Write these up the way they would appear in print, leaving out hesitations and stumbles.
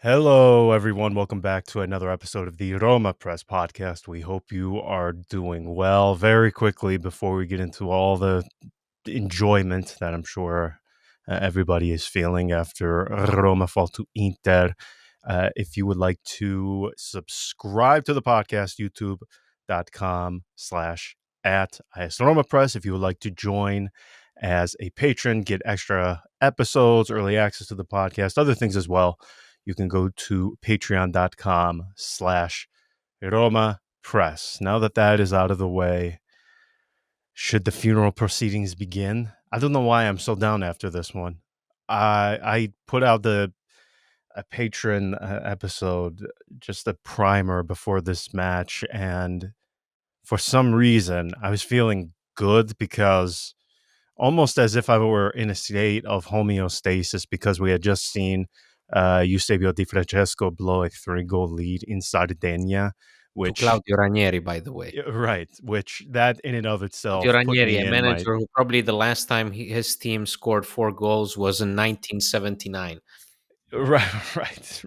Hello, everyone. Welcome back to another episode of the RomaPress podcast. We hope you are doing well. Very quickly, before we get into all the enjoyment that I'm sure everybody is feeling after Roma fall to Inter, if you would like to subscribe to the podcast, youtube.com/at RomaPress. If you would like to join as a patron, get extra episodes, early access to the podcast, other things as well, you can go to patreon.com/Roma Press. Now that is out of the way, should the funeral proceedings begin? I don't know why I'm so down after this one. I put out a patron episode, just a primer before this match, and for some reason I was feeling good because almost as if I were in a state of homeostasis because we had just seen Eusebio Di Francesco blow a 3-goal lead in Sardinia, To which Claudio Ranieri, by the way. right, which that in and of Claudio itself put Ranieri, me a in my manager who probably the last time his team scored 4 goals was in 1979. right.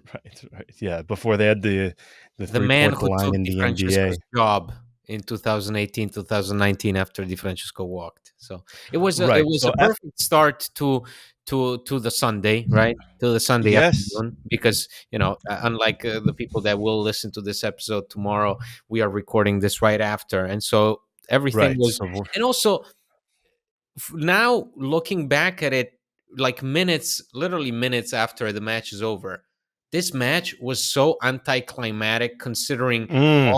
Yeah, before they had the The man 3-point who line took in Di the Francesco's NBA. job in 2018, 2019 after Di Francesco walked. So it Right. was So a perfect start to the Sunday, right? To the Sunday yes, afternoon because, unlike the people that will listen to this episode tomorrow, we are recording this right after. And so everything right. was, So and also now looking back at it, like minutes, literally minutes after the match is over, this match was so anticlimactic considering mm,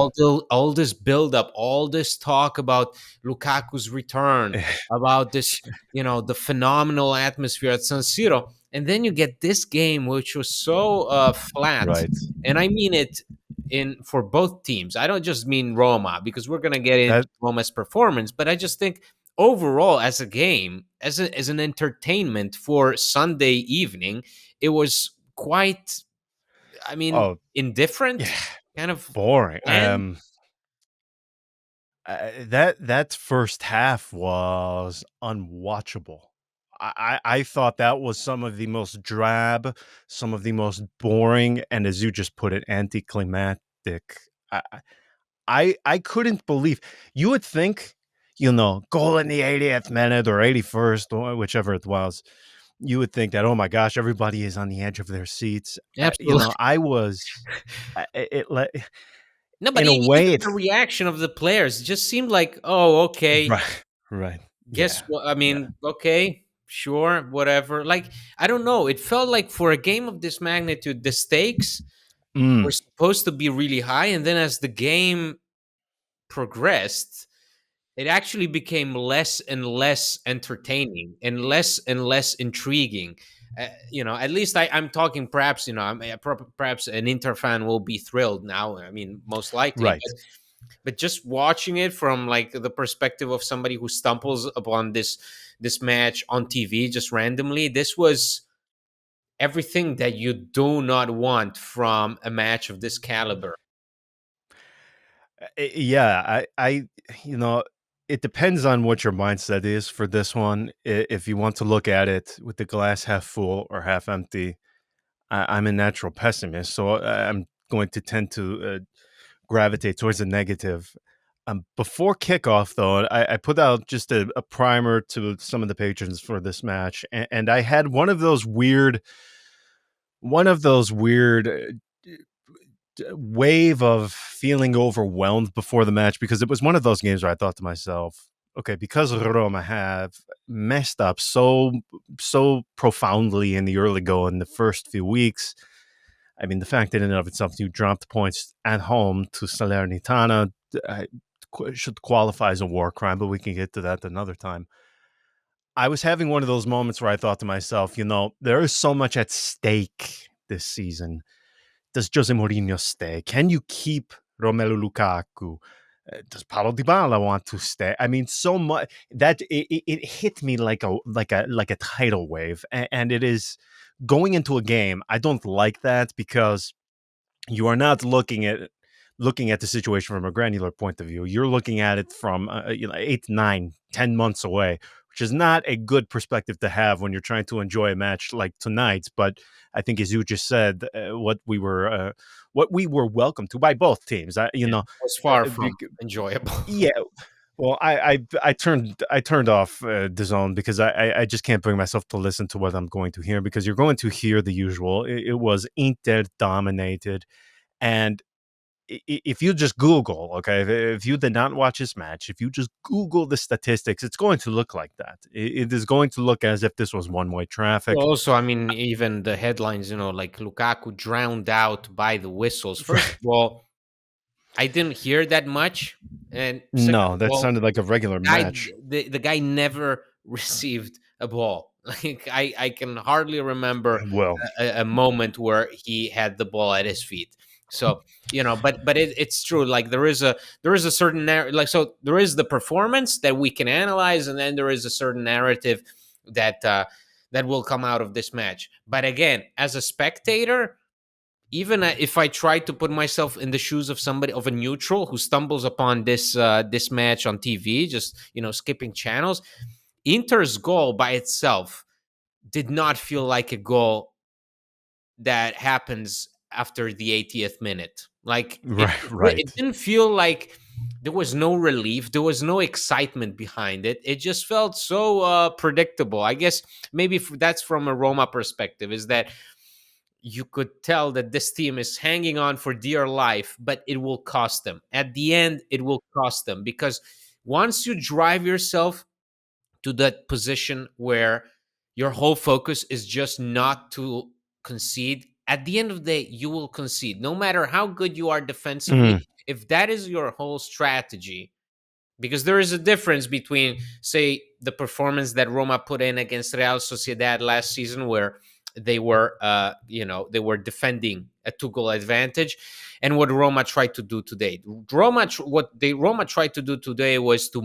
all this build up, all this talk about Lukaku's return, about this, the phenomenal atmosphere at San Siro, and then you get this game which was so flat, right. and I mean it in for both teams. I don't just mean Roma because we're gonna get into That Roma's performance, but I just think overall as a game, as an entertainment for Sunday evening, it was quite, I mean, oh indifferent, yeah, kind of boring. bland. That first half was unwatchable. I thought that was some of the most drab, some of the most boring, and as you just put it, anticlimactic. I I couldn't believe. You would think, goal in the 80th minute or 81st, or whichever it was. You would think that, oh my gosh, everybody is on the edge of their seats. Absolutely. I was. No, but In a way, even it the reaction of the players just seemed like, oh, okay, right, right, guess yeah, what? I yeah. mean, okay, sure, whatever. Like, I don't know. It felt like for a game of this magnitude, the stakes were Mm, supposed to be really high. And then as the game progressed, it actually became less and less entertaining and less intriguing. At least I'm talking. Perhaps perhaps an Inter fan will be thrilled now. I mean, most likely, right. but just watching it from like the perspective of somebody who stumbles upon this match on TV just randomly, this was everything that you do not want from a match of this caliber. Yeah, you know, it depends on what your mindset is for this one. If you want to look at it with the glass half full or half empty, I'm a natural pessimist, so I'm going to tend to gravitate towards the negative. Before kickoff, though, I put out just a primer to some of the patrons for this match, and I had one of those weird wave of feeling overwhelmed before the match because it was one of those games where I thought to myself, okay, because Roma have messed up so profoundly in the early go in the first few weeks. I mean, the fact that in and of itself you dropped points at home to Salernitana should qualify as a war crime, but we can get to that another time. I was having one of those moments where I thought to myself, there is so much at stake this season. Does Jose Mourinho stay? Can you keep Romelu Lukaku? Does Paulo Dybala want to stay? I mean, so much that it hit me like a tidal wave, and it is going into a game. I don't like that because you are not looking at the situation from a granular point of view. You're looking at it from 8, 9, 10 months away. which is not a good perspective to have when you're trying to enjoy a match like tonight. But I think, as you just said, what we were welcome to by both teams. Yeah, it was far from Bec- enjoyable. yeah. Well, I turned off the zone because I just can't bring myself to listen to what I'm going to hear, because you're going to hear the usual. It was Inter dominated, and if you just Google, okay, if you did not watch this match, if you just Google the statistics, it's going to look like that. It is going to look as if this was one way traffic. Well, also, I mean, even the headlines, like Lukaku drowned out by the whistles. First of all, I didn't hear that much, and second No, of that all, sounded like a regular guy match. the guy never received a ball. Like I can hardly remember Well, a moment where he had the ball at his feet. So but it's true. Like there is a certain like, so there is the performance that we can analyze, and then there is a certain narrative that that will come out of this match. But again, as a spectator, even if I try to put myself in the shoes of somebody, of a neutral who stumbles upon this match on TV, just skipping channels, Inter's goal by itself did not feel like a goal that happens after the 80th minute. Like right, it right. didn't feel like there was no relief, there was no excitement behind it. It just felt so predictable. I guess maybe that's from a Roma perspective, is that you could tell that this team is hanging on for dear life, but it will cost them. At the end, it will cost them, because once you drive yourself to that position where your whole focus is just not to concede, at the end of the day, you will concede. No matter how good you are defensively, Mm, if that is your whole strategy, because there is a difference between, say, the performance that Roma put in against Real Sociedad last season, where they were defending a 2 goal advantage, and what Roma tried to do today. Roma tried to do today was to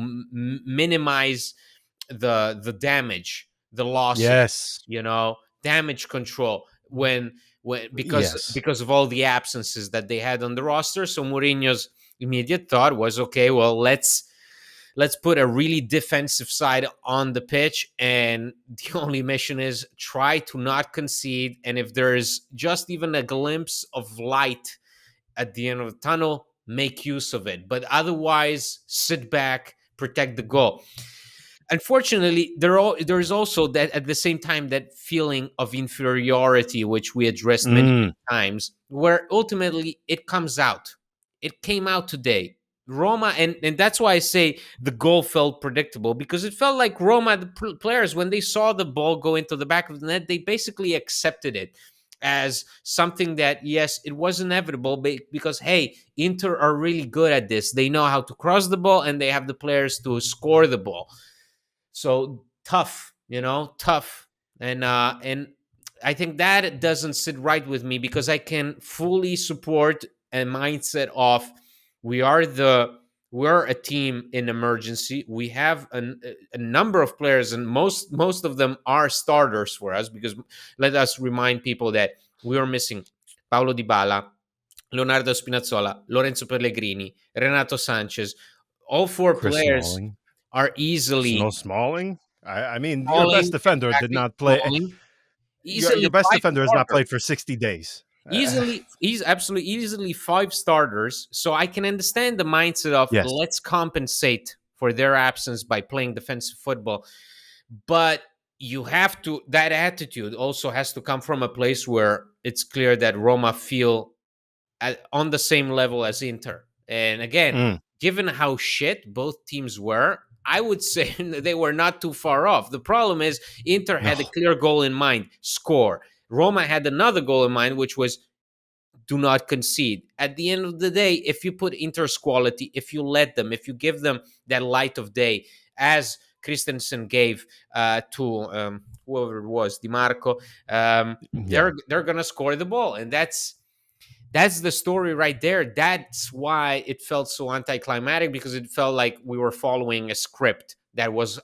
minimize the damage, the losses, yes, damage control, when yes. because of all the absences that they had on the roster. So Mourinho's immediate thought was, okay, well, let's put a really defensive side on the pitch, and the only mission is try to not concede, and if there's just even a glimpse of light at the end of the tunnel, make use of it, but otherwise sit back, protect the goal. Unfortunately, there's also that, at the same time, that feeling of inferiority, which we addressed many, Mm, many times, where ultimately it comes out. It came out today. Roma, and that's why I say the goal felt predictable, because it felt like Roma, the players, when they saw the ball go into the back of the net, they basically accepted it as something that, yes, it was inevitable, because hey, Inter are really good at this. They know how to cross the ball, and they have the players to score the ball. So tough, tough. And I think that doesn't sit right with me, because I can fully support a mindset of, we are we're a team in emergency. We have a number of players, and most of them are starters for us, because let us remind people that we are missing Paulo Dybala, Leonardo Spinazzola, Lorenzo Pellegrini, Renato Sanchez. All four Chris players Smalling. are easily Snow Smalling. I mean, your best Smalling, defender did exactly, not play. Smalling, Your easily best five defender has not starters. played for 60 days. He's absolutely easily five starters. So I can understand the mindset of, Yes. let's compensate for their absence by playing defensive football. But you have to, that attitude also has to come from a place where it's clear that Roma feel on the same level as Inter. And again, Mm. given how shit both teams were, I would say they were not too far off. The problem is, Inter No. had a clear goal in mind, score. Roma had another goal in mind, which was do not concede. At the end of the day, if you put Inter's quality, if you let them, if you give them that light of day, as Christensen gave to whoever it was, Di Marco, Yeah. they're gonna score the ball, and that's the story right there. That's why it felt so anticlimactic, because it felt like we were following a script that was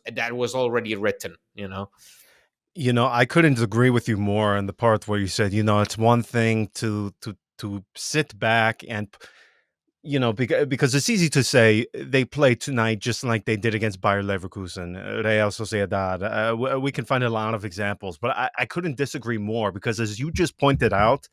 already written. I couldn't agree with you more on the part where you said, it's one thing to sit back and because it's easy to say they played tonight just like they did against Bayer Leverkusen, Real Sociedad. We can find a lot of examples, but I couldn't disagree more because, as you just pointed out,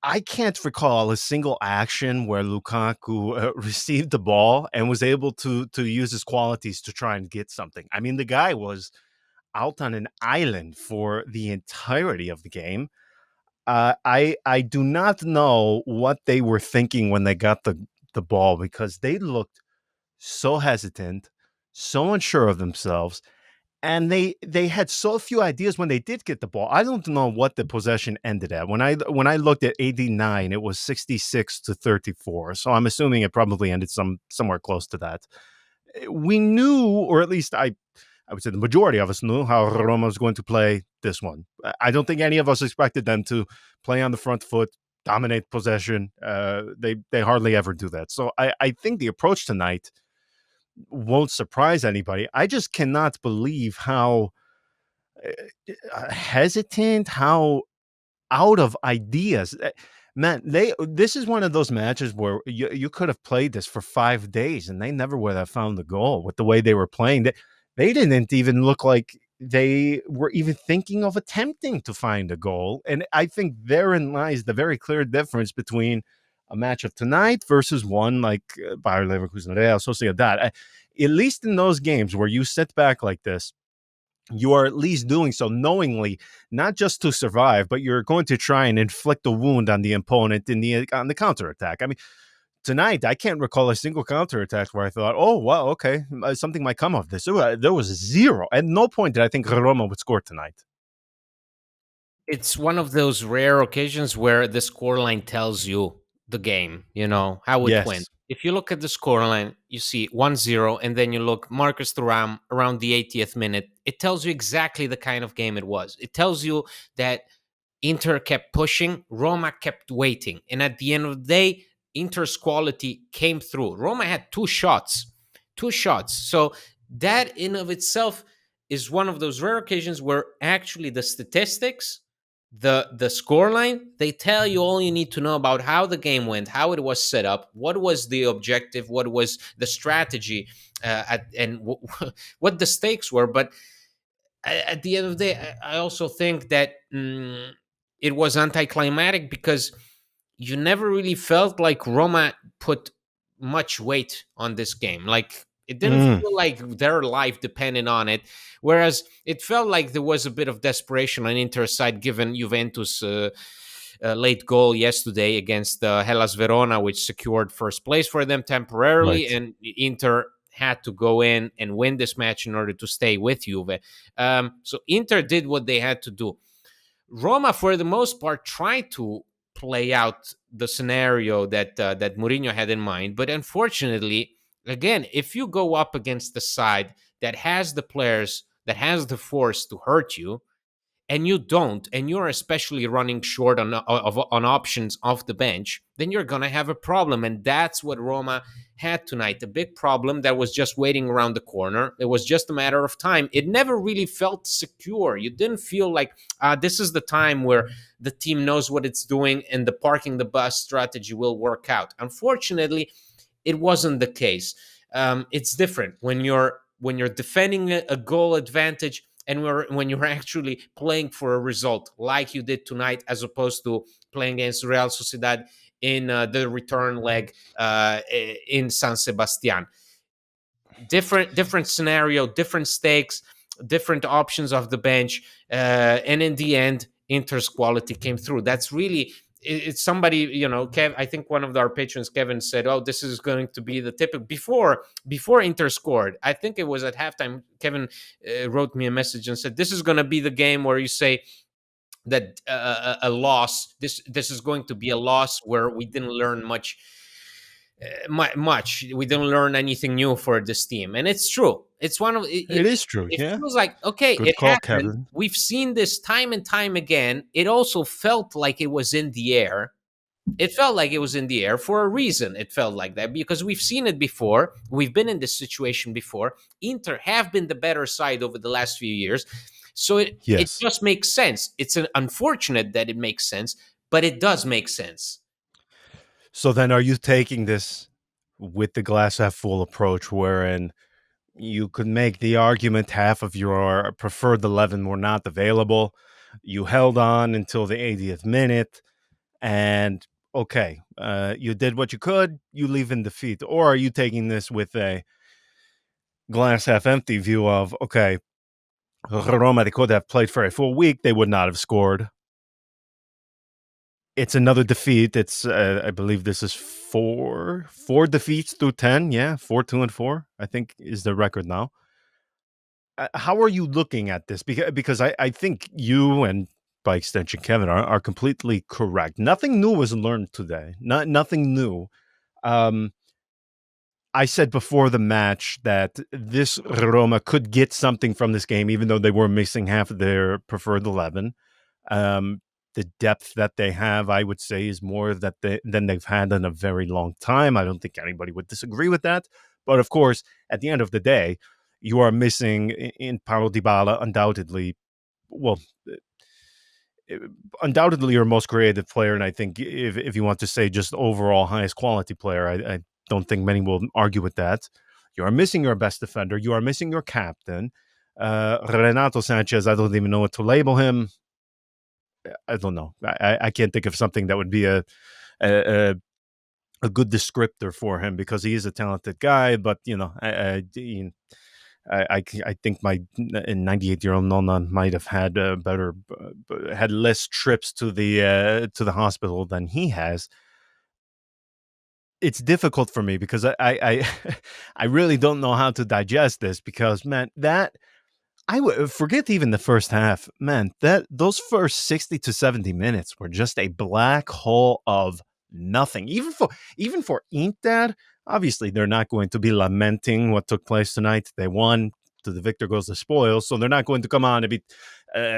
I can't recall a single action where Lukaku received the ball and was able to use his qualities to try and get something. I mean, the guy was out on an island for the entirety of the game. I do not know what they were thinking when they got the ball because they looked so hesitant, so unsure of themselves, and they had so few ideas when they did get the ball. I don't know what the possession ended at. When I looked at 89, it was 66-34. So I'm assuming it probably ended somewhere close to that. We knew, or at least I would say the majority of us knew how Roma was going to play this one. I don't think any of us expected them to play on the front foot, dominate possession. They hardly ever do that. So I think the approach tonight won't surprise anybody. I just cannot believe how hesitant, how out of ideas. Man, this is one of those matches where you could have played this for 5 days and they never would have found the goal with the way they were playing. They didn't even look like they were even thinking of attempting to find a goal. And I think therein lies the very clear difference between a match of tonight versus one like Bayer Leverkusen, Real Sociedad. At least in those games where you sit back like this, you are at least doing so knowingly, not just to survive, but you're going to try and inflict a wound on the opponent on the counterattack. I mean, tonight I can't recall a single counterattack where I thought, "Oh, wow, okay, something might come of this." There was zero. At no point did I think Roma would score tonight. It's one of those rare occasions where the scoreline tells you the game, how it went. Yes, If you look at the scoreline, you see 1-0, and then you look Marcus Thuram around the 80th minute. It tells you exactly the kind of game it was. It tells you that Inter kept pushing, Roma kept waiting. And at the end of the day, Inter's quality came through. Roma had two shots. Two shots. So that in of itself is one of those rare occasions where actually the statistics, the scoreline, they tell you all you need to know about how the game went, how it was set up, what was the objective, what was the strategy, what the stakes were. But at the end of the day, I also think that it was anticlimactic because you never really felt like Roma put much weight on this game. Like it didn't mm, feel like their life depended on it. Whereas it felt like there was a bit of desperation on Inter's side, given Juventus' late goal yesterday against Hellas Verona, which secured first place for them temporarily, right. and Inter had to go in and win this match in order to stay with Juve. So Inter did what they had to do. Roma, for the most part, tried to play out the scenario that Mourinho had in mind, but unfortunately, again, if you go up against the side that has the players, that has the force to hurt you, and you don't, and you're especially running short on options off the bench, then you're gonna have a problem, and that's what Roma had tonight. A big problem that was just waiting around the corner. It was just a matter of time. It never really felt secure. You didn't feel like this is the time where the team knows what it's doing and the parking the bus strategy will work out. Unfortunately, it wasn't the case. It's different when you're defending a goal advantage and when you're actually playing for a result like you did tonight, as opposed to playing against Real Sociedad in the return leg in San Sebastian. Different scenario, different stakes, different options of the bench, and in the end, Inter's quality came through. That's really it's somebody, Kev. I think one of our patrons, Kevin, said, "Oh, this is going to be the typical." Before Inter scored, I think it was at halftime. Kevin wrote me a message and said, "This is going to be the game where you say that a loss. This is going to be a loss where we didn't learn much. We didn't learn anything new for this team." And it's true. It's one of It is true. it Yeah, feels like, okay, good it call, happened. Kevin. We've seen this time and time again. It also felt like it was in the air. It felt like it was in the air for a reason. It felt like that because we've seen it before. We've been in this situation before. Inter have been the better side over the last few years. So it Yes. just makes sense. It's unfortunate that it makes sense, but it does make sense. So then, are you taking this with the glass half full approach, wherein you could make the argument half of your preferred 11 were not available? You held on until the 80th minute, and okay, you did what you could. You leave in defeat, or are you taking this with a glass half empty view of okay, Roma, they could have played for a full week. They would not have scored. It's another defeat. It's I believe this is four defeats through 10. Yeah, 4-2-4. I think is the record now. How are you looking at this? Because I think you and by extension Kevin are completely correct. Nothing new was learned today. Nothing new. Um, I said before the match that this Roma could get something from this game, even though they were missing half of their preferred 11. Um, the depth that they have, I would say, is more than they've had in a very long time. I don't think anybody would disagree with that. But of course, at the end of the day, you are missing in Paulo Dybala, undoubtedly. Well, uh, undoubtedly your most creative player, and I think if you want to say just overall highest quality player, I don't think many will argue with that. You are missing your best defender. You are missing your captain. Renato Sanchez, I don't even know what to label him. I don't know. I can't think of something that would be a a good descriptor for him because he is a talented guy. But you know, I think my 98-year-old Nonna might have had better had less trips to the hospital than he has. It's difficult for me because I I really don't know how to digest this because man that I would forget even the first half. Man, that those first 60 to 70 minutes were just a black hole of nothing. Even for Inter, obviously they're not going to be lamenting what took place tonight. They won. To the victor goes the spoils. So they're not going to come on and be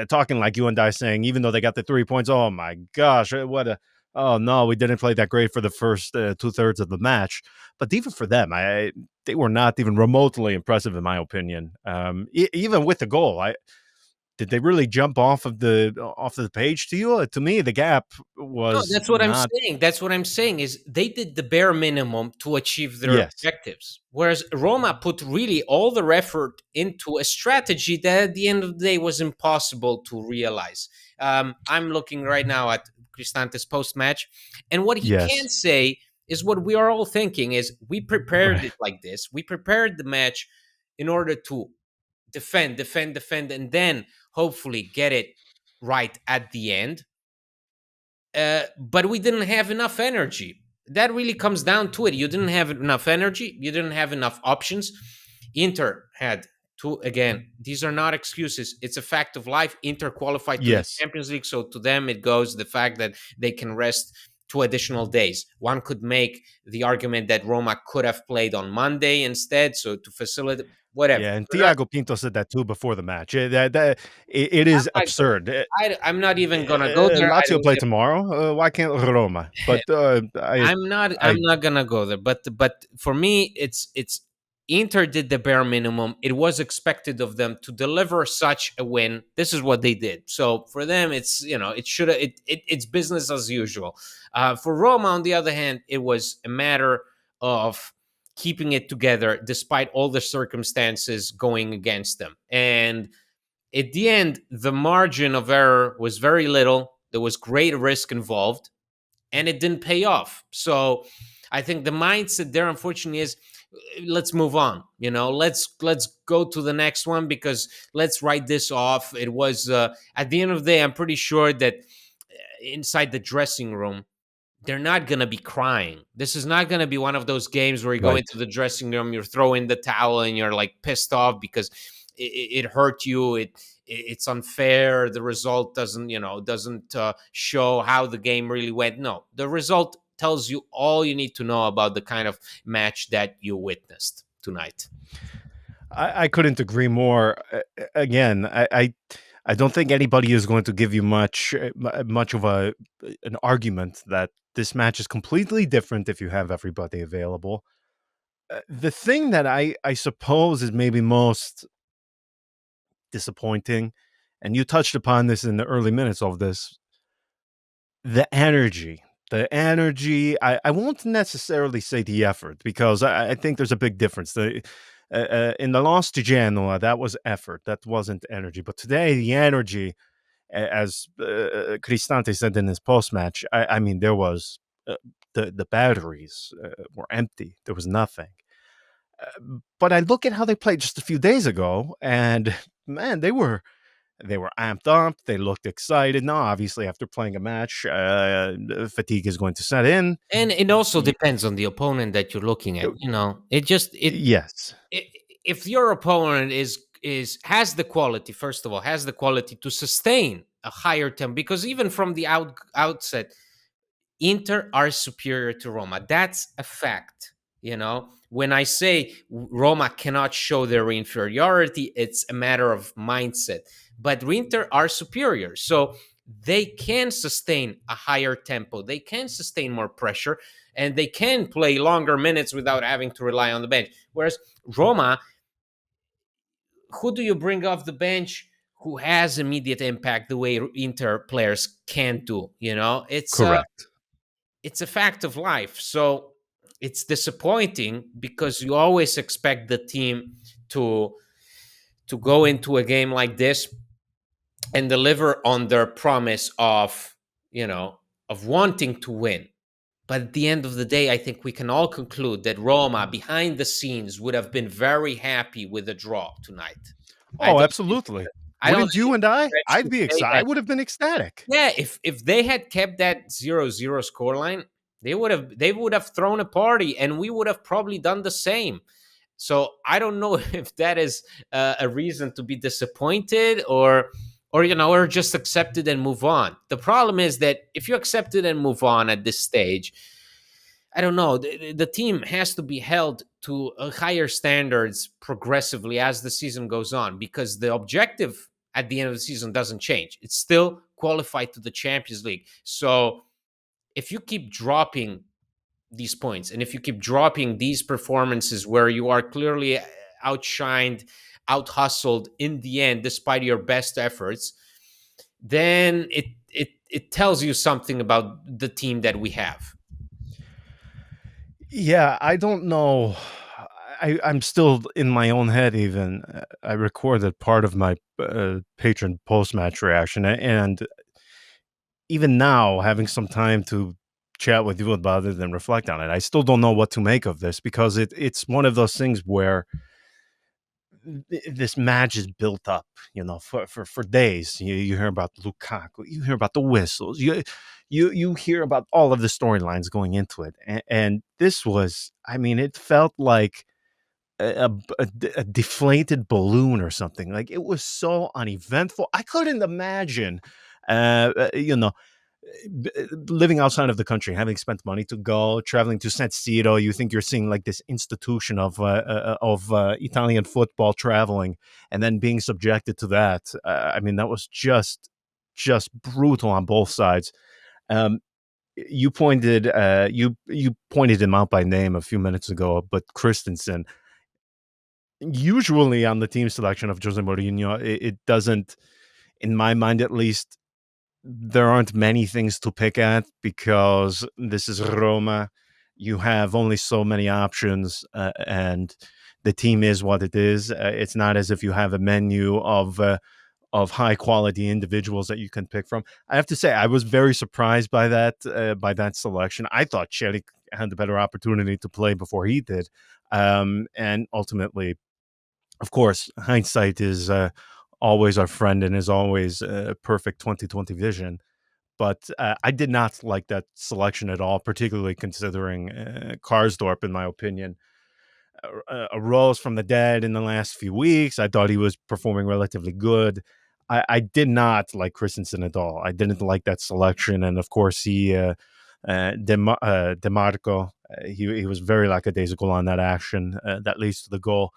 talking like you and I saying, even though they got the 3 points, oh my gosh, what a oh no, we didn't play that great for the first 2/3 of the match. But even for them, they were not even remotely impressive in my opinion. Even with the goal, I did they really jump off of the page to you? To me, the gap No, was that's what I'm not. saying. That's what I'm saying is they did the bare minimum to achieve their Yes, objectives. Whereas Roma put really all their effort into a strategy that at the end of the day was impossible to realize. I'm looking right now at Cristante's post match, and what he can yes, say is what we are all thinking is we prepared it like this. We prepared the match in order to defend, and then hopefully get it right at the end, but we didn't have enough energy. That really comes down to it. You didn't have enough energy. You didn't have enough options. Inter had two. Again, these are not excuses. It's a fact of life. Inter qualified to the yes. Champions League, so to them it goes the fact that they can rest 2 additional days. One could make the argument that Roma could have played on Monday instead, so to facilitate whatever. Yeah, and We're not. Thiago Pinto said that too before the match. It is I'm not gonna. absurd. I'm not even gonna go there. I Lazio don't play give. tomorrow. Why can't Roma? But I'm I not gonna go there. But for me, it's Inter did the bare minimum. It was expected of them to deliver such a win. This is what they did. So for them, it's it should it's business as usual. For Roma, on the other hand, it was a matter of keeping it together despite all the circumstances going against them. And at the end, the margin of error was very little. There was great risk involved and it didn't pay off. So I think the mindset there, unfortunately, is let's move on. Let's go to the next one because let's write this off. It was at the end of the day, I'm pretty sure that inside the dressing room, they're not going to be crying. This is not going to be one of those games where you go right. into the dressing room, you're throwing the towel, and you're like pissed off because it hurt you. It's unfair. The result doesn't show how the game really went. No, the result tells you all you need to know about the kind of match that you witnessed tonight. I couldn't agree more. Again, I don't think anybody is going to give you much of an argument that this match is completely different if you have everybody available. The thing that I suppose is maybe most disappointing, and you touched upon this in the early minutes of this, the energy. The energy. I won't necessarily say the effort because I think there's a big difference. In the loss to Genoa, that was effort. That wasn't energy. But today, the energy, as Cristante said in his post match, I mean, there was the batteries were empty. There was nothing. But I look at how they played just a few days ago, and man, they were amped up. They looked excited. Now, obviously, after playing a match, fatigue is going to set in. And it also Y- depends on the opponent that you're looking at. It just Yes, I if your opponent is has the quality, first of all, has the quality to sustain a higher tempo, because even from the outset, Inter are superior to Roma. That's a fact. When I say Roma cannot show their inferiority, it's a matter of mindset. But Inter are superior. So they can sustain a higher tempo, they can sustain more pressure, and they can play longer minutes without having to rely on the bench. Whereas Roma, who do you bring off the bench who has immediate impact the way Inter players can do? correct. It's a fact of life. So it's disappointing because you always expect the team to go into a game like this and deliver on their promise you know of wanting to win. But at the end of the day, I think we can all conclude that Roma, behind the scenes, would have been very happy with a draw tonight. I Oh, don't think absolutely. I don't Wouldn't think you it's and a I? stretch I'd to be say excited. I that. would have been ecstatic. Yeah, if they had kept that 0-0 scoreline, they would have thrown a party, and we would have probably done the same. So I don't know if that is a reason to be disappointed, or just accept it and move on. The problem is that if you accept it and move on at this stage, I don't know. The team has to be held to higher standards progressively as the season goes on, because the objective at the end of the season doesn't change. It's still qualified to the Champions League. So if you keep dropping these points, and if you keep dropping these performances where you are clearly outshined, out hustled in the end, despite your best efforts, then it tells you something about the team that we have. Yeah, I don't know. I'm still in my own head. Even I recorded part of my patron post match reaction, and even now, having some time to chat with you about it and reflect on it, I still don't know what to make of this because it's one of those things where this match is built up, for days. You hear about Lukaku, you hear about the whistles, you hear about all of the storylines going into it, and this was, I mean, it felt like a deflated balloon or something. Like it was so uneventful. I couldn't imagine, uh, uh, you know, living outside of the country, having spent money to go, traveling to San Siro, you think you're seeing like this institution of Italian football traveling, and then being subjected to that. I mean, that was just brutal on both sides. Um, you pointed him out by name a few minutes ago, but Christensen, usually on the team selection of Jose Mourinho, it doesn't, in my mind at least, there aren't many things to pick at because this is Roma. You have only so many options, and the team is what it is. It's not as if you have a menu of high quality individuals that you can pick from. I have to say, I was very surprised by that selection. I thought Chelik had the better opportunity to play before he did, and ultimately, of course, hindsight is always our friend and is always perfect 2020 vision. But I did not like that selection at all, particularly considering Karsdorp, in my opinion, arose from the dead in the last few weeks. I thought he was performing relatively good. I did not like Christensen at all. I didn't like that selection. And of course, DeMarco, he was very lackadaisical on that action that leads to the goal.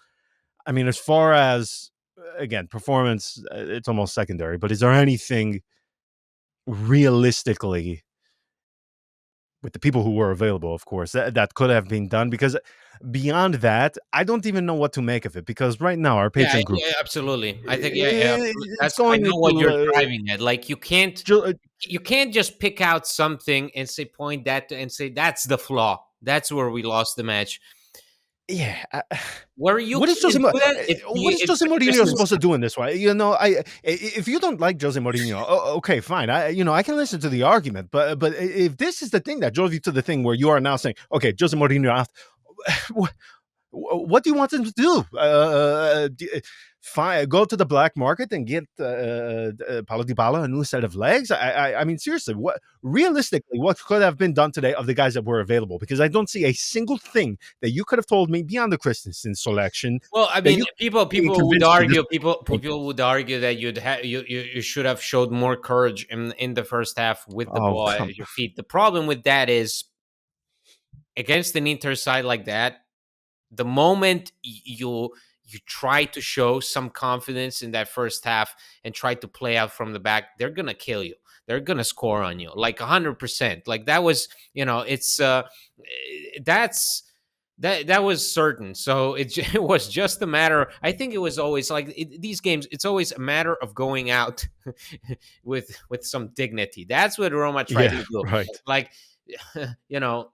I mean, as far as, again, performance, it's almost secondary, but is there anything realistically with the people who were available, of course, that could have been done. Because beyond that, I don't even know what to make of it. Because right now, our Yeah, patron group, yeah, absolutely. I think yeah, it's that's I going know what into you're driving at. Like ju- uh, you can't just pick out something and say point that and say that's the flaw. That's where we lost the match. yeah. Where you What is can't do that What is it's Jose the Mourinho Christmas supposed to time. do in this way? If you don't like Jose Mourinho, okay, fine. I can listen to the argument, but if this is the thing that drove you to the thing where you are now saying, okay, Jose Mourinho, what do you want them to do? Go to the black market and get Paulo Dybala a new set of legs? I mean, seriously, what realistically, what could have been done today of the guys that were available? Because I don't see a single thing that you could have told me beyond the Christensen selection Well, I that mean, you can people would convince me this argue was people would argue that you should have showed more courage in the first half with the oh ball come at your feet. The problem with that is against an Inter side like that, the moment you try to show some confidence in that first half and try to play out from the back, they're gonna kill you. They're gonna score on you like 100%. Like that was, it's that's that was certain. So it was just a matter. I think it was always like these games. It's always a matter of going out with some dignity. That's what Roma tried yeah to do. right Like you know,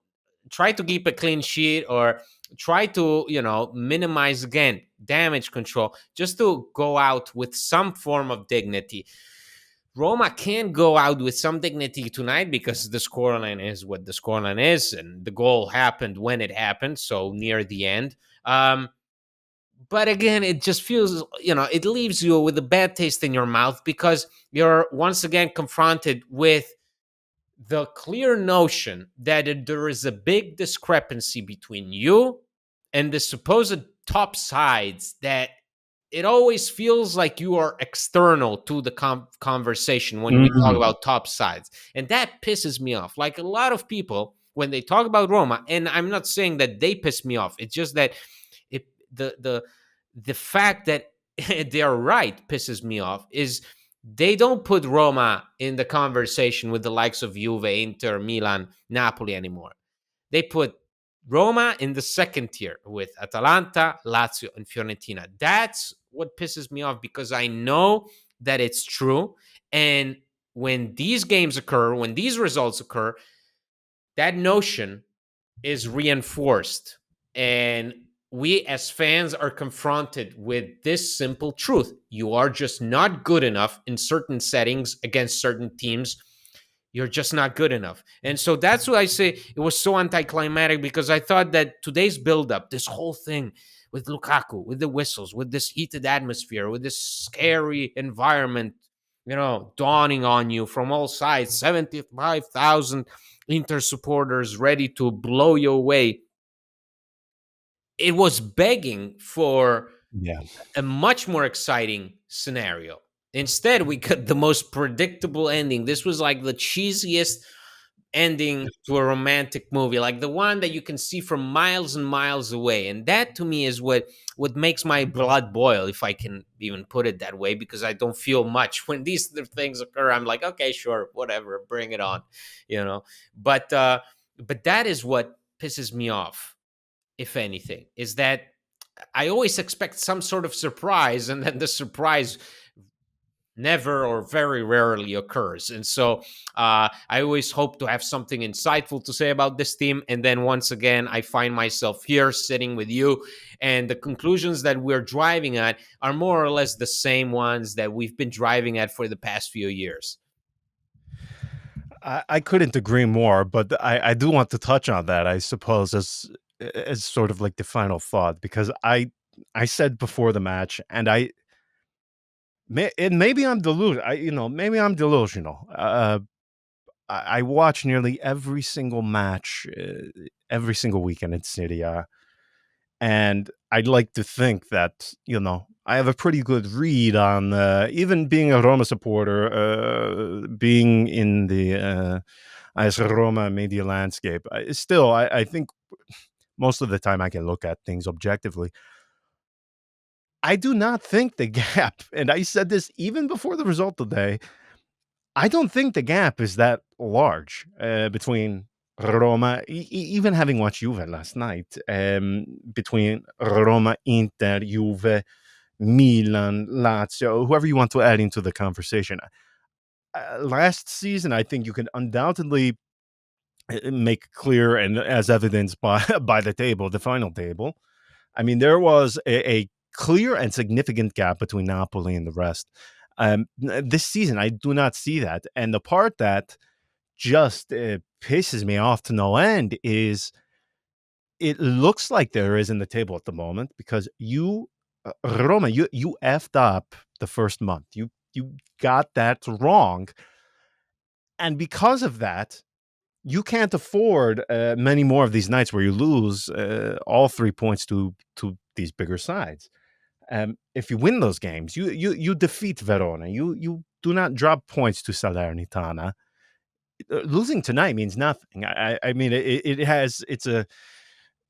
try to keep a clean sheet or try to minimize again damage control just to go out with some form of dignity. Roma can go out with some dignity tonight because the scoreline is what the scoreline is and the goal happened when it happened, so near the end. But again, it just feels, it leaves you with a bad taste in your mouth because you're once again confronted with the clear notion that there is a big discrepancy between you and the supposed top sides, that it always feels like you are external to the conversation when we talk Mhm. about top sides. And that pisses me off. Like a lot of people, when they talk about Roma, and I'm not saying that they piss me off, it's just that it, the fact that they are right pisses me off is they don't put Roma in the conversation with the likes of Juve, Inter, Milan, Napoli anymore. They put Roma in the second tier with Atalanta, Lazio, and Fiorentina. That's what pisses me off because I know that it's true. And when these games occur, when these results occur, that notion is reinforced. And we as fans are confronted with this simple truth: you are just not good enough in certain settings against certain teams. You're just not good enough. And so that's why I say it was so anticlimactic, because I thought that today's buildup, this whole thing with Lukaku, with the whistles, with this heated atmosphere, with this scary environment, dawning on you from all sides, 75,000 Inter supporters ready to blow you away. It was begging for Yeah. a much more exciting scenario. Instead, we got the most predictable ending. This was like the cheesiest ending to a romantic movie, like the one that you can see from miles and miles away. And that to me is what makes my blood boil, if I can even put it that way, because I don't feel much when these things occur. I'm like, okay, sure, whatever, bring it on, you know. But that is what pisses me off, if anything, is that I always expect some sort of surprise, and then the surprise never or very rarely occurs. And so I always hope to have something insightful to say about this team. And then once again, I find myself here sitting with you, and the conclusions that we're driving at are more or less the same ones that we've been driving at for the past few years. I couldn't agree more, but I do want to touch on that, I suppose, as sort of like the final thought, because I said before the match, and maybe I'm maybe I'm delusional. I watch nearly every single match, every single weekend in Serie A, and I'd like to think that I have a pretty good read on even being a Roma supporter, being in the as Roma media landscape. I think most of the time I can look at things objectively. I do not think the gap, and I said this even before the result today, I don't think the gap is that large between Roma, even having watched Juve last night, between Roma, Inter, Juve, Milan, Lazio, whoever you want to add into the conversation. Last season, I think you can undoubtedly make clear and as evidenced by by the table, the final table. I mean, there was a clear and significant gap between Napoli and the rest. This season, I do not see that, and the part that just pisses me off to no end is it looks like there is in the table at the moment because Roma, you effed up the first month. You got that wrong, and because of that, you can't afford many more of these nights where you lose all 3 points to these bigger sides. If you win those games, you defeat Verona. You do not drop points to Salernitana. Losing tonight means nothing. I mean,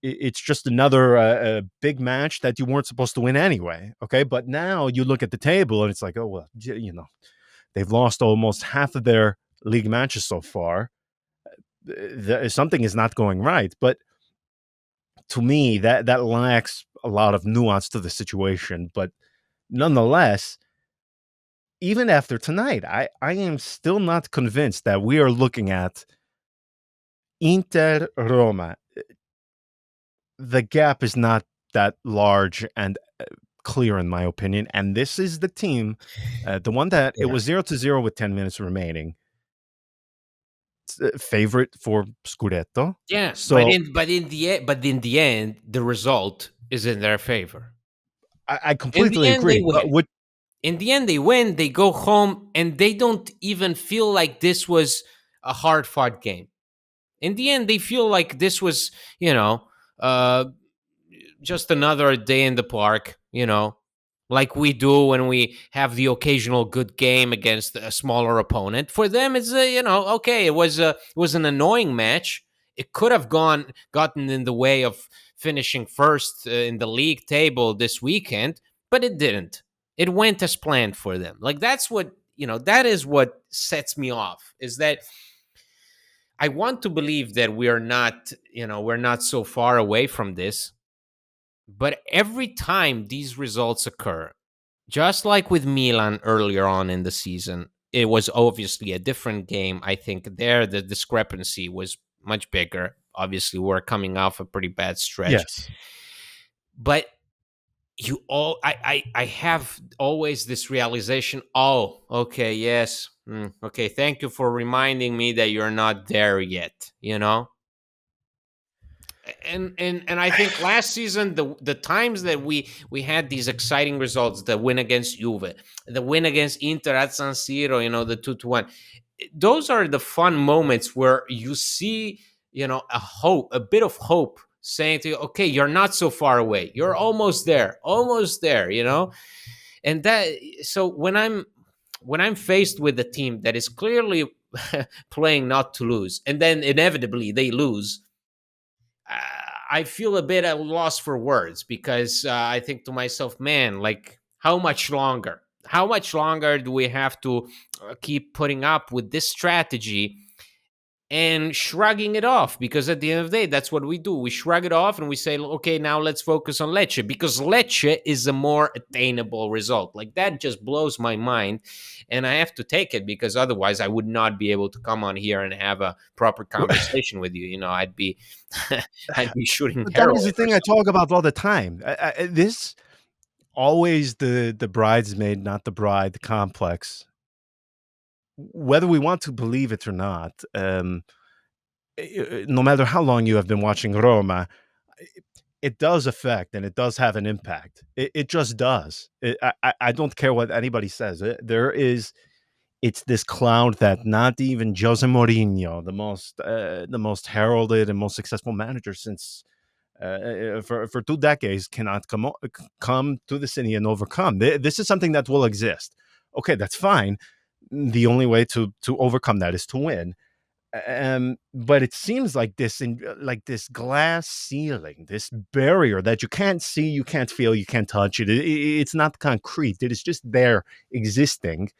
it's just another big match that you weren't supposed to win anyway. Okay, but now you look at the table and it's like, oh well, they've lost almost half of their league matches so far. Something is not going right. But to me, that lacks a lot of nuance to the situation. But nonetheless, even after tonight, I am still not convinced that we are looking at Inter Roma. The gap is not that large and clear, in my opinion. And this is the team, the one that it Yeah. was 0-0 with 10 minutes remaining, favorite for Scudetto. Yeah, So but in the end, the result is in their favor. I In the completely end, they agree. But win. In the end, they win. They go home, and they don't even feel like this was a hard fought game. In the end, they feel like this was, you know, uh, just another day in the park, like we do when we have the occasional good game against a smaller opponent. For them, it's okay. It was an annoying match. It could have gotten in the way of finishing first in the league table this weekend, but it didn't. It went as planned for them. Like that's what that is what sets me off. Is that I want to believe that we're not so far away from this, but every time these results occur, just like with Milan earlier on in the season, it was obviously a different game. I think there the discrepancy was much bigger. Obviously, we're coming off a pretty bad stretch. yes, But I have always this realization, oh, okay, yes. Okay, thank you for reminding me that you're not there yet, and I think last season the times that we had these exciting results, the win against Juve, the win against Inter at San Siro, the 2-1, those are the fun moments where you see a bit of hope saying to you, okay, you're not so far away, you're almost there, and that so when I'm faced with a team that is clearly playing not to lose, and then inevitably they lose, I feel a bit at a loss for words, because I think to myself, man, like how much longer? How much longer do we have to keep putting up with this strategy and shrugging it off? Because at the end of the day, that's what we do. We shrug it off and we say, okay, now let's focus on Lecce, because Lecce is a more attainable result. Like that just blows my mind. And I have to take it, because otherwise I would not be able to come on here and have a proper conversation with you. I'd be, I'd be shooting but that is heroin the or thing I something. talk about all the time. This always the bridesmaid, not the bride complex. Whether we want to believe it or not, no matter how long you have been watching Roma, it does affect and it does have an impact. It just does. I don't care what anybody says. It's this cloud that not even Jose Mourinho, the most heralded and most successful manager since for 2 decades, cannot come to the city and overcome. This is something that will exist. Okay, that's fine. The only way to overcome that is to win. But it seems like like this glass ceiling, this barrier that you can't see, you can't feel, you can't touch it. It's not concrete. It is just there existing.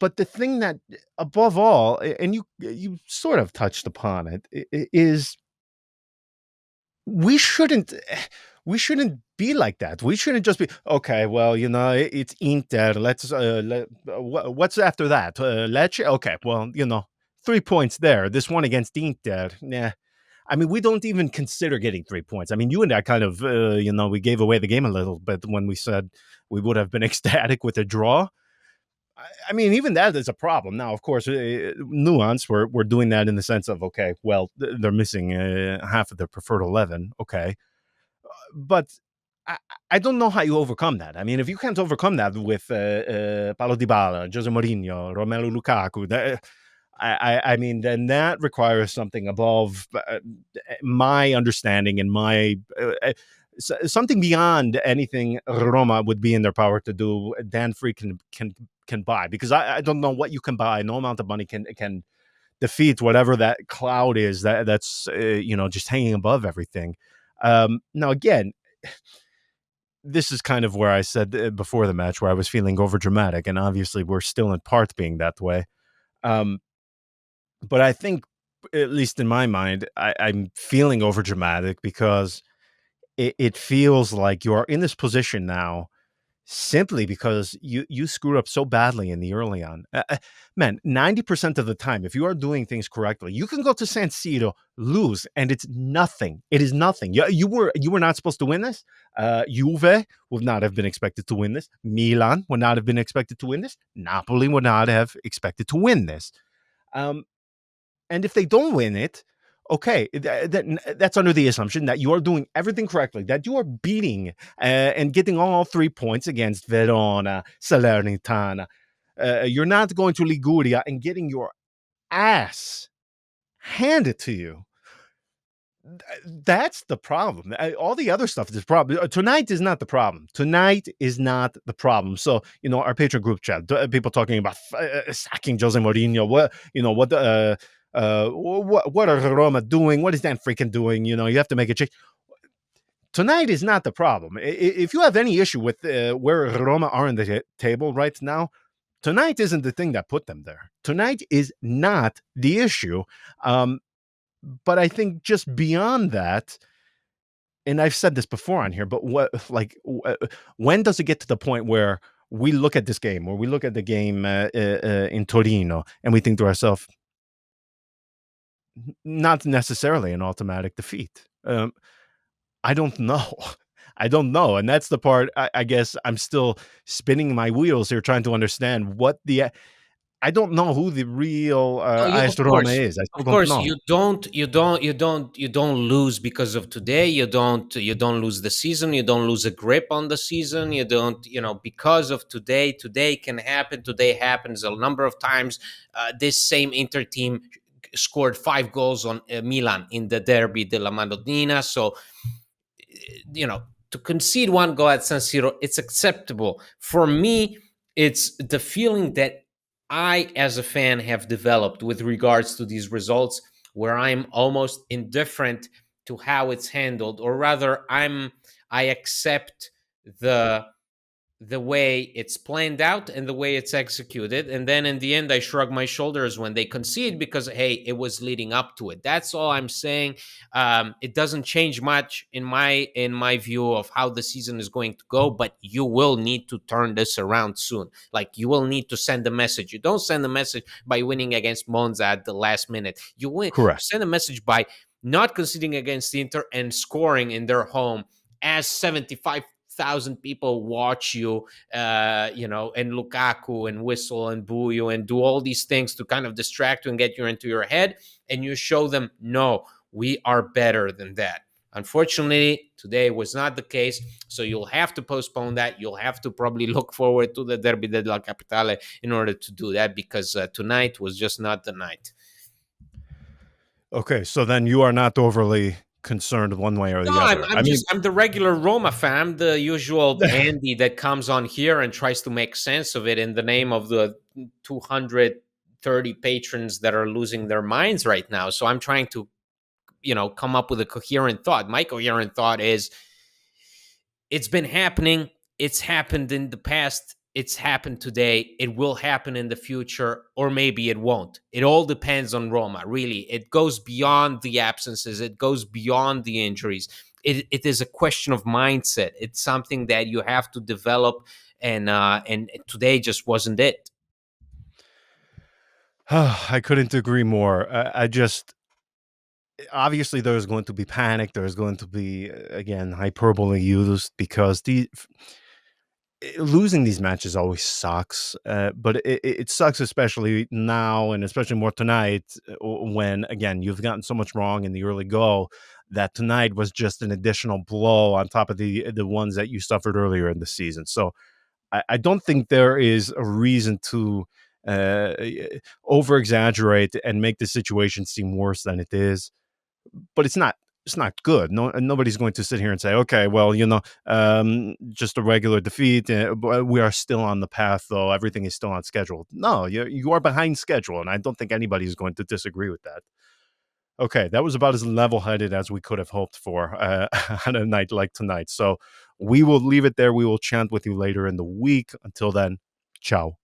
but the thing that above all, and you sort of touched upon it, is we shouldn't we shouldn't be like that. We shouldn't just be okay. Well, it's Inter. What's after that? Lecce. Okay. Well, 3 points there. This one against Inter. Nah. I mean, we don't even consider getting 3 points. I mean, you and I kind of, we gave away the game a little bit when we said we would have been ecstatic with a draw. I mean, even that is a problem. Now, of course, nuance. We're doing that in the sense of okay, well, they're missing half of their preferred 11. Okay, but I, I don't know how you overcome that. I mean, if you can't overcome that with Paulo Dybala, Jose Mourinho, Romelu Lukaku, I mean, then that requires something above my understanding and my something beyond anything Roma would be in their power to do. Dan Free can buy, because I don't know what you can buy. No amount of money can defeat whatever that cloud is that's just hanging above everything. Now again, this is kind of where I said before the match where I was feeling over dramatic, and obviously we're still in part being that way. Um, but I think, at least in my mind, I'm feeling over dramatic because it feels like you are in this position now simply because you screwed up so badly in the early on. Man, 90% of the time, if you are doing things correctly, you can go to San Siro, lose, and it's nothing. It is nothing. You were not supposed to win this. Juve would not have been expected to win this. Milan would not have been expected to win this. Napoli would not have expected to win this. Um, and if they don't win it, okay, that's under the assumption that you are doing everything correctly, that you are beating and getting all 3 points against Verona, Salernitana. You're not going to Liguria and getting your ass handed to you. That's the problem. All the other stuff is the problem. Tonight is not the problem. Tonight is not the problem. So, our patron group chat, people talking about sacking Jose Mourinho. What are Roma doing? What is Dan freaking doing? You have to make a change. Tonight is not the problem. If you have any issue with where Roma are in the table right now, tonight isn't the thing that put them there. Tonight is not the issue. But I think just beyond that, and I've said this before on here, but when does it get to the point where we look at this game, or we look at the game in Torino, and we think to ourselves, not necessarily an automatic defeat? I don't know. I don't know. And that's the part I guess I'm still spinning my wheels here trying to understand I don't know who the real Oh, AS Roma is. I still of don't course, know. you don't lose because of today. You don't lose the season. You don't lose a grip on the season. You don't, because of today. Today can happen. Today happens a number of times. This same Inter team scored 5 goals on Milan in the Derby della Madonnina. So, to concede 1 goal at San Siro, it's acceptable. For me, it's the feeling that I, as a fan, have developed with regards to these results, where I'm almost indifferent to how it's handled, or rather, I accept the the way it's planned out and the way it's executed. And then in the end, I shrug my shoulders when they concede, because, hey, it was leading up to it. That's all I'm saying. It doesn't change much in my view of how the season is going to go, but you will need to turn this around soon. Like, you will need to send a message. You don't send a message by winning against Monza at the last minute. You Correct. send a message by not conceding against Inter and scoring in their home, as 75,000 people watch you, and Lukaku and whistle and boo you and do all these things to kind of distract you and get you into your head. And you show them, no, we are better than that. Unfortunately, today was not the case. So you'll have to postpone that. You'll have to probably look forward to the Derby della Capitale in order to do that, because tonight was just not the night. Okay, so then you are not overly concerned one way or No, the I'm other. I'm I mean, just I'm the regular Roma fan, the usual Andy that comes on here and tries to make sense of it in the name of the 230 patrons that are losing their minds right now. So I'm trying to, come up with a coherent thought. My coherent thought is, it's been happening. It's happened in the past. it's happened today, it will happen in the future, or maybe it won't. It all depends on Roma, really. It goes beyond the absences, it goes beyond the injuries. It is a question of mindset. It's something that you have to develop, and today just wasn't it. I couldn't agree more. I just obviously there's going to be panic. There's going to be again hyperbole used because losing these matches always sucks. But it sucks especially now and especially more tonight when again you've gotten so much wrong in the early go that tonight was just an additional blow on top of the ones that you suffered earlier in the season. So I don't think there is a reason to uh, over exaggerate and make the situation seem worse than it is, but it's not good. Nobody's going to sit here and say, okay, well, just a regular defeat. But we are still on the path, though. Everything is still on schedule. No, you are behind schedule, and I don't think anybody is going to disagree with that. Okay, that was about as level headed as we could have hoped for on a night like tonight. So we will leave it there. We will chant with you later in the week. Until then, ciao.